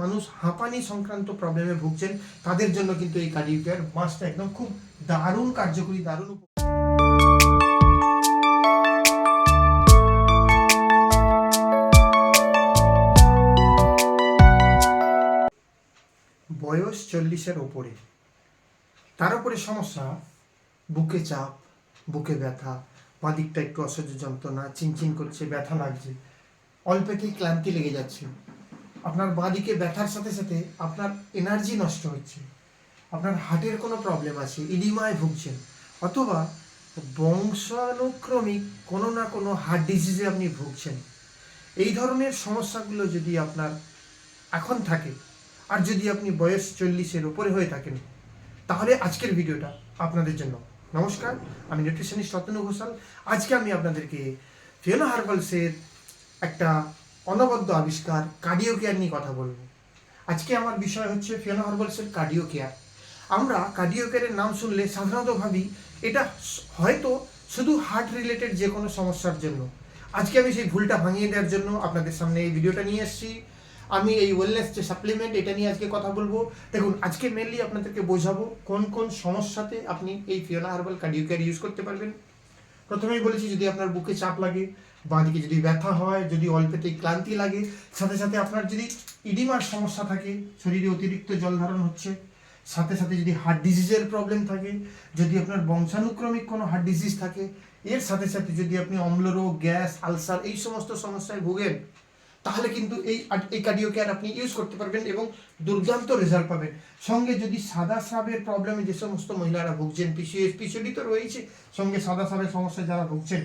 মানুষ হাঁপানি সংক্রান্ত প্রবলেমে ভুগছেন তাদের জন্য কিন্তু এই কার্ডিও কেয়ার মাস্ট একদম খুব দারুণ কার্যকরী দারুণ বয়স 40-এর ওপরে, তার উপরে সমস্যা বুকে চাপ, বুকে ব্যথা, বাঁ দিকটা একটু অসহ্য যন্ত্রণা, চিনচিন করছে, ব্যথা লাগছে, অল্পেতেই ক্লান্তি লেগে যাচ্ছে, আপনার বাঁ দিকে ব্যথার সাথে সাথে আপনার এনার্জি নষ্ট হচ্ছে, আপনার হার্টের কোনো প্রবলেম আছে, ইডিমায় ভুগছেন, অথবা বংশানুক্রমিক কোনো না কোনো হার্ট ডিজিজে আপনি ভুগছেন, এই ধরনের সমস্যাগুলো যদি আপনার এখন থাকে আর যদি আপনি বয়স 40-এর উপরে হয়ে থাকেন, তাহলে আজকের ভিডিওটা আপনাদের জন্য। নমস্কার, আমি নিউট্রিশনিস্ট রতনু ঘোষাল। আজকে আমি আপনাদেরকে ফিওনা হার্বালসের একটা অনবদ্য আবিষ্কার কার্ডিও কেয়ার নিয়ে কথা বলবো। আজকে আমার বিষয় হচ্ছে ফিওনা হার্বালসের কার্ডিও কেয়ার। আমরা কার্ডিও কেয়ারের নাম শুনলে সাধারণত ভাবি এটা হয়তো শুধু হার্ট রিলেটেড যে কোনো সমস্যার জন্য। আজকে আমি সেই ভুলটা ভাঙিয়ে দেওয়ার জন্য আপনাদের সামনে এই ভিডিওটা নিয়ে এসেছি। আমি এই ওয়েলনেস যে সাপ্লিমেন্ট, এটা নিয়ে আজকে কথা বলবো। দেখুন, আজকে মেনলি আপনাদেরকে বোঝাবো কোন কোন সমস্যাতে আপনি এই Fiona herbal cardio care use করতে পারবেন। প্রথমেই বলেছি, যদি আপনার বুকে চাপ লাগে, বাঁদিকে যদি ব্যথা হয়, যদি অল্পেতেই ক্লান্তি লাগে, সাথে সাথে আপনার যদি ইডিমার সমস্যা থাকে, শরীরে অতিরিক্ত জল ধারণ হচ্ছে, সাথে সাথে যদি হার্ট ডিজিজের প্রবলেম থাকে, যদি আপনার বংশানুক্রমিক কোনো হার্ট ডিজিজ থাকে, এর সাথে সাথে যদি আপনি অম্লরোগ, গ্যাস, আলসার এই সমস্ত সমস্যায় ভোগেন, তাহলে কিন্তু এই কার্ডিও কেয়ার আপনি ইউজ করতে পারবেন এবং দুর্দান্ত রেজাল্ট পাবেন। সঙ্গে যদি সাদা স্রাবের প্রবলেমে যে সমস্ত মহিলারা ভুগছেন, পিসিওডি তো রয়েছে, সঙ্গে সাদা স্রাবের সমস্যা যারা ভুগছেন,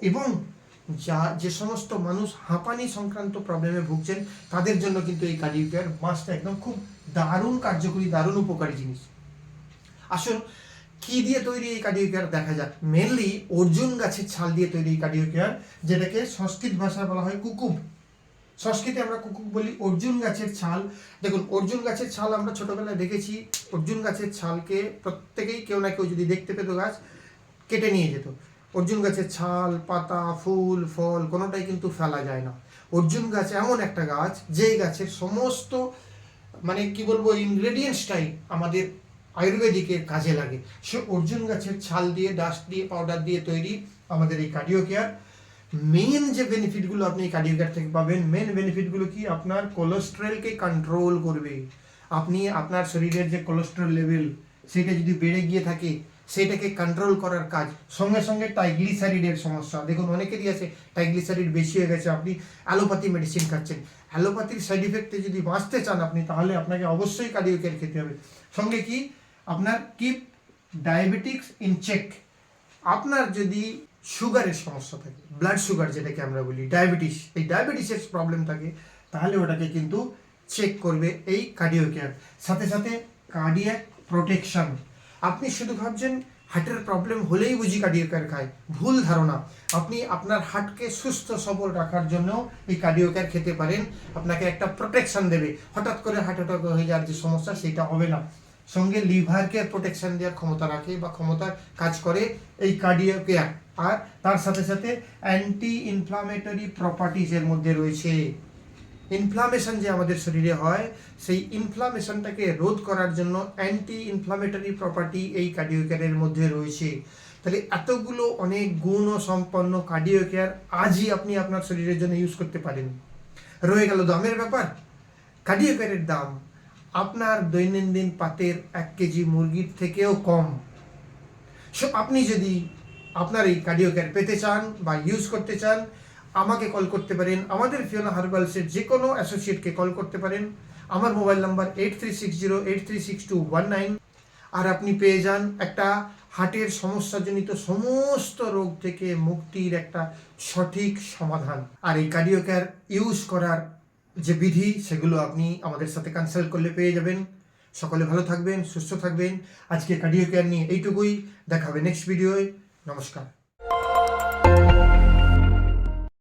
এবং যে সমস্ত মানুষ হাঁপানি সংক্রান্ত প্রবলেমে ভুগছেন, তাদের জন্য কিন্তু এই কার্ডিও কেয়ার মাস্ট একদম খুব দারুণ কার্যকরী দারুণ উপকারী জিনিস। আসুন, কি দিয়ে তৈরি এই কার্ডিও কেয়ার দেখা যাক। মেনলি অর্জুন গাছের ছাল দিয়ে তৈরি এই কার্ডিও কেয়ার, যেটাকে সংস্কৃত ভাষায় বলা হয় কুকুব। সংস্কৃতে আমরা কুকুব বলি। অর্জুন গাছের ছাল, দেখুন অর্জুন গাছের ছাল আমরা ছোটবেলায় দেখেছি। অর্জুন গাছের ছালকে প্রত্যেকেই কেউ না কেউ যদি দেখতে পেত গাছ, কেটে নিয়ে যেত। অর্জুন গাছের ছাল, পাতা, ফুল, ফল কোনোটাই কিন্তু ফেলা যায় না। অর্জুন গাছ এমন একটা গাছ, যেই গাছের সমস্ত কি বলবো ইনগ্রেডিয়েন্টসটাই আমাদের আয়ুর্বেদিকের কাজে লাগে। সে অর্জুন গাছের ছাল দিয়ে, ডাস্ট দিয়ে, পাউডার দিয়ে তৈরি আমাদের এই কার্ডিও কেয়ার। মেন যে বেনিফিটগুলো আপনি কার্ডিও কেয়ার থেকে পাবেন, মেন বেনিফিটগুলো কি, আপনার কোলেস্টেরলকে কন্ট্রোল করবে। আপনি আপনার শরীরের যে কোলেস্টেরল লেভেল, সেটা যদি বেড়ে গিয়ে থাকে, সেটাকে কন্ট্রোল করার কাজ। সঙ্গে সঙ্গে ট্রাইগ্লিসারিডের সমস্যা, দেখুন অনেকেরই আছে ট্রাইগ্লিসারিড বেশি হয়ে গেছে, আপনি অ্যালোপ্যাথি মেডিসিন খাচ্ছেন, অ্যালোপ্যাথির সাইড ইফেক্টে যদি বাঁচতে চান আপনি, তাহলে আপনাকে অবশ্যই কার্ডিও কেয়ার খেতে হবে। সঙ্গে কি, আপনার কিপ ডায়াবেটিক্স ইন চেক। আপনার যদি সুগারের সমস্যা থাকে, ব্লাড সুগার যেটাকে আমরা বলি ডায়াবেটিস, এই ডায়াবেটিসের প্রবলেম থাকে, তাহলে ওটাকে কিন্তু চেক করবে এই কার্ডিও কেয়ার। সাথে সাথে কার্ডিয়াক প্রোটেকশন। আপনি শুধু ভাবছেন হার্টের প্রবলেম হলেই বুঝি কার্ডিও কেয়ার খায়, ভুল ধারণা। আপনি আপনার হার্টকে সুস্থ সবল রাখার জন্য এই কার্ডিও কেয়ার খেতে পারেন। আপনাকে একটা প্রোটেকশন দেবে, হঠাৎ করে হার্ট অ্যাটাক হয়ে যাওয়ার যে সমস্যা, সেটা হবে না। সঙ্গে লিভারকে প্রোটেকশন দেওয়ার ক্ষমতা রাখে বা ক্ষমতার কাজ করে এই কার্ডিও কেয়ার। আর তার সাথে সাথে অ্যান্টি ইনফ্লামেটরি প্রপার্টিজ এর মধ্যে রয়েছে। ইনফ্লামেশন যে আমাদের শরীরে হয়, সেই ইনফ্লামেশনটাকে রোধ করার জন্য অ্যান্টি ইনফ্লামেটরি প্রপার্টি এই কার্ডিও কেয়ারের মধ্যে রয়েছে। তাহলে এতগুলো অনেক গুণ ও সম্পন্ন কার্ডিও কেয়ার আজই আপনি আপনার শরীরের জন্য ইউজ করতে পারেন। রয়ে গেল দামের ব্যাপার। কার্ডিও কেয়ারের দাম আপনার দৈনন্দিন পাতের 1 কেজি মুরগির থেকেও কম। আপনি যদি আপনার এই কার্ডিও কেয়ার পেতে চান বা ইউজ করতে চান, আমাকে কল করতে পারেন, আমাদের ফিওনা হার্বালসের যে কোনো অ্যাসোসিয়েটকে কল করতে পারেন। আমার মোবাইল নাম্বার 8360836219। আর আপনি পেয়ে যান একটা হার্টের সমস্যাজনিত সমস্ত রোগ থেকে মুক্তির একটা সঠিক সমাধান। আর এই কার্ডিও কেয়ার ইউজ করার যে বিধি, সেগুলো আপনি আমাদের সাথে কনসাল্ট করলে পেয়ে যাবেন। সকলে ভালো থাকবেন, সুস্থ থাকবেন। আজকে কার্ডিও কেয়ার নিয়ে এইটুকুই। দেখা হবে নেক্সট ভিডিওয়। নমস্কার।